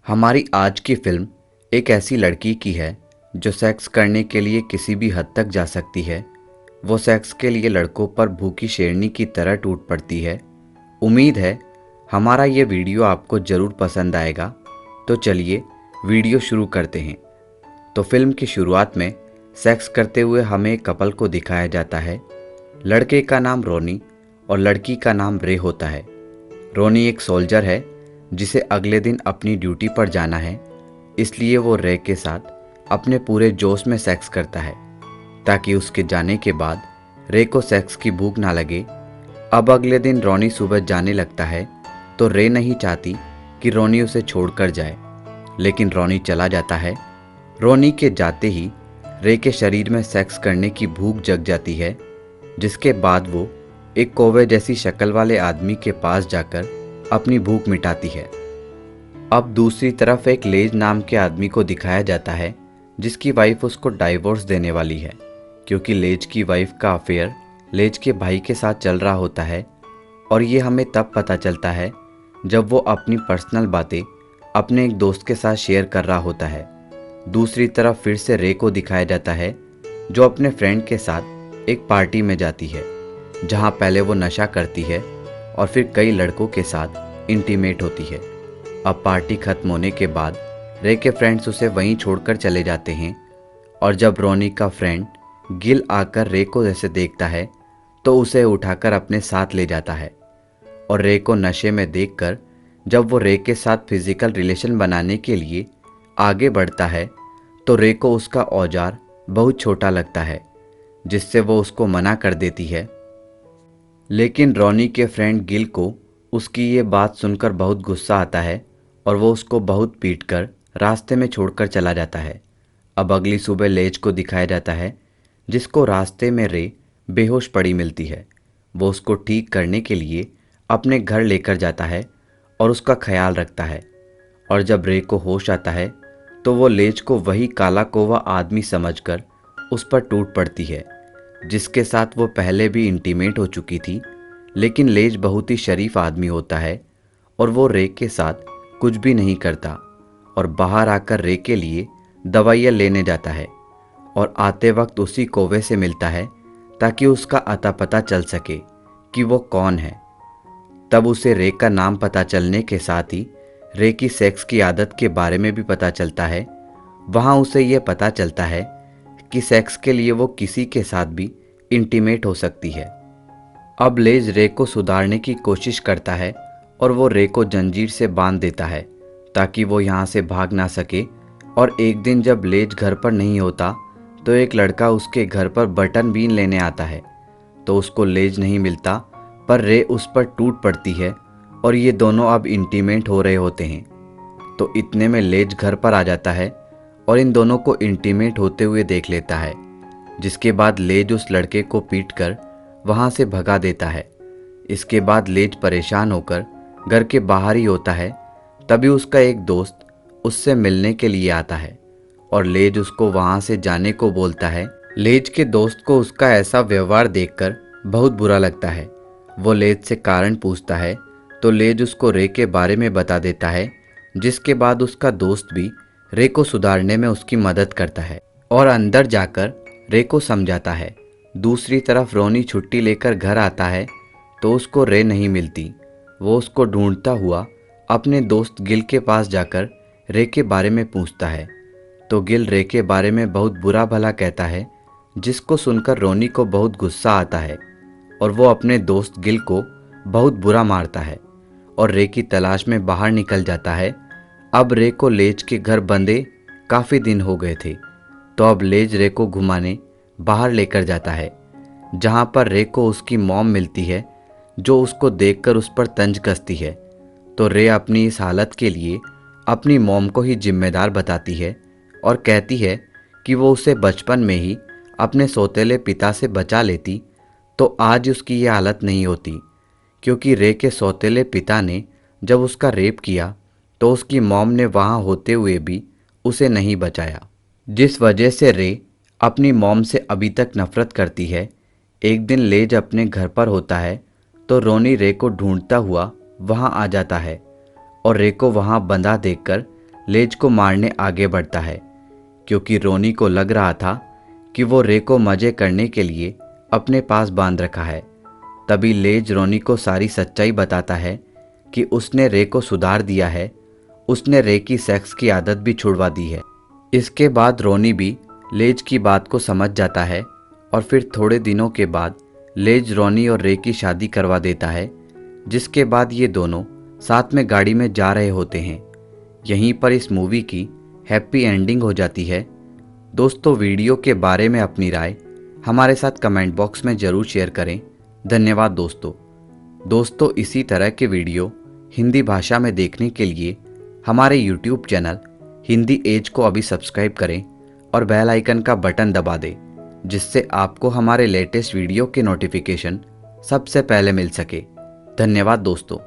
हमारी आज की फिल्म एक ऐसी लड़की की है जो सेक्स करने के लिए किसी भी हद तक जा सकती है। वो सेक्स के लिए लड़कों पर भूखी शेरनी की तरह टूट पड़ती है। उम्मीद है हमारा ये वीडियो आपको ज़रूर पसंद आएगा। तो चलिए वीडियो शुरू करते हैं। तो फिल्म की शुरुआत में सेक्स करते हुए हमें एक कपल को दिखाया जाता है। लड़के का नाम रोनी और लड़की का नाम रे होता है। रोनी एक सोल्जर है जिसे अगले दिन अपनी ड्यूटी पर जाना है, इसलिए वो रे के साथ अपने पूरे जोश में सेक्स करता है ताकि उसके जाने के बाद रे को सेक्स की भूख ना लगे। अब अगले दिन रोनी सुबह जाने लगता है तो रे नहीं चाहती कि रोनी उसे छोड़कर जाए, लेकिन रोनी चला जाता है। रोनी के जाते ही रे के शरीर में सेक्स करने की भूख जग जाती है, जिसके बाद वो एक कौवे जैसी शक्ल वाले आदमी के पास जाकर अपनी भूख मिटाती है। अब दूसरी तरफ एक लेज नाम के आदमी को दिखाया जाता है जिसकी वाइफ उसको डाइवोर्स देने वाली है, क्योंकि लेज की वाइफ का अफेयर लेज के भाई के साथ चल रहा होता है। और ये हमें तब पता चलता है जब वो अपनी पर्सनल बातें अपने एक दोस्त के साथ शेयर कर रहा होता है। दूसरी तरफ फिर से रे को दिखाया जाता है जो अपने फ्रेंड के साथ एक पार्टी में जाती है, जहाँ पहले वो नशा करती है और फिर कई लड़कों के साथ इंटीमेट होती है। अब पार्टी खत्म होने के बाद रे के फ्रेंड्स उसे वहीं छोड़कर चले जाते हैं, और जब रोनी का फ्रेंड गिल आकर रे को जैसे देखता है तो उसे उठाकर अपने साथ ले जाता है। और रे को नशे में देखकर जब वो रे के साथ फिजिकल रिलेशन बनाने के लिए आगे बढ़ता है तो रे को उसका औजार बहुत छोटा लगता है, जिससे वो उसको मना कर देती है। लेकिन रोनी के फ्रेंड गिल को उसकी ये बात सुनकर बहुत गुस्सा आता है और वो उसको बहुत पीटकर रास्ते में छोड़कर चला जाता है। अब अगली सुबह लेज को दिखाया जाता है जिसको रास्ते में रे बेहोश पड़ी मिलती है। वो उसको ठीक करने के लिए अपने घर लेकर जाता है और उसका ख्याल रखता है। और जब रे को होश आता है तो वो लेज को वही काला कौवा आदमी समझकर उस पर टूट पड़ती है, जिसके साथ वो पहले भी इंटीमेट हो चुकी थी। लेकिन लेज बहुत ही शरीफ आदमी होता है और वो रे के साथ कुछ भी नहीं करता, और बाहर आकर रे के लिए दवाइयाँ लेने जाता है और आते वक्त उसी कौवे से मिलता है ताकि उसका अता पता चल सके कि वो कौन है। तब उसे रे का नाम पता चलने के साथ ही रे की सेक्स की आदत के बारे में भी पता चलता है। वहाँ उसे ये पता चलता है कि सेक्स के लिए वो किसी के साथ भी इंटीमेट हो सकती है। अब लेज रे को सुधारने की कोशिश करता है और वो रे को जंजीर से बांध देता है ताकि वो यहाँ से भाग ना सके। और एक दिन जब लेज घर पर नहीं होता तो एक लड़का उसके घर पर बटन बीन लेने आता है, तो उसको लेज नहीं मिलता, पर रे उस पर टूट पड़ती है और ये दोनों अब इंटीमेट हो रहे होते हैं। तो इतने में लेज घर पर आ जाता है और इन दोनों को इंटीमेट होते हुए देख लेता है, जिसके बाद लेज उस लड़के को पीटकर वहाँ से भगा देता है। इसके बाद लेज परेशान होकर घर के बाहर ही होता है। तभी उसका एक दोस्त उससे मिलने के लिए आता है और लेज उसको वहाँ से जाने को बोलता है। लेज के दोस्त को उसका ऐसा व्यवहार देखकर बहुत बुरा लगता है। वो लेज से कारण पूछता है तो लेज उसको रे के बारे में बता देता है, जिसके बाद उसका दोस्त भी रे को सुधारने में उसकी मदद करता है और अंदर जाकर रे को समझाता है। दूसरी तरफ रोनी छुट्टी लेकर घर आता है तो उसको रे नहीं मिलती। वो उसको ढूंढता हुआ अपने दोस्त गिल के पास जाकर रे के बारे में पूछता है, तो गिल रे के बारे में बहुत बुरा भला कहता है, जिसको सुनकर रोनी को बहुत गुस्सा आता है और वो अपने दोस्त गिल को बहुत बुरा मारता है और रे की तलाश में बाहर निकल जाता है। अब रे को लेज के घर बंधे काफ़ी दिन हो गए थे, तो अब लेज रे को घुमाने बाहर लेकर जाता है, जहाँ पर रे को उसकी मॉम मिलती है, जो उसको देखकर उस पर तंज कसती है। तो रे अपनी इस हालत के लिए अपनी मॉम को ही जिम्मेदार बताती है और कहती है कि वो उसे बचपन में ही अपने सौतेले पिता से बचा लेती तो आज उसकी ये हालत नहीं होती, क्योंकि रे के सौतेले पिता ने जब उसका रेप किया तो उसकी मॉम ने वहाँ होते हुए भी उसे नहीं बचाया, जिस वजह से रे अपनी मॉम से अभी तक नफरत करती है। एक दिन लेज अपने घर पर होता है तो रोनी रे को ढूंढता हुआ वहाँ आ जाता है और रे को वहाँ बंधा देखकर लेज को मारने आगे बढ़ता है, क्योंकि रोनी को लग रहा था कि वो रे को मजे करने के लिए अपने पास बांध रखा है। तभी लेज रोनी को सारी सच्चाई बताता है कि उसने रे को सुधार दिया है, उसने रे की सेक्स की आदत भी छुड़वा दी है। इसके बाद रोनी भी लेज की बात को समझ जाता है और फिर थोड़े दिनों के बाद लेज रोनी और रे की शादी करवा देता है, जिसके बाद ये दोनों साथ में गाड़ी में जा रहे होते हैं। यहीं पर इस मूवी की हैप्पी एंडिंग हो जाती है। दोस्तों, वीडियो के बारे में अपनी राय हमारे साथ कमेंट बॉक्स में ज़रूर शेयर करें। धन्यवाद दोस्तों, इसी तरह के वीडियो हिंदी भाषा में देखने के लिए हमारे YouTube चैनल हिंदी एज को अभी सब्सक्राइब करें और बेल आइकन का बटन दबा दें, जिससे आपको हमारे लेटेस्ट वीडियो के नोटिफिकेशन सबसे पहले मिल सके। धन्यवाद दोस्तों।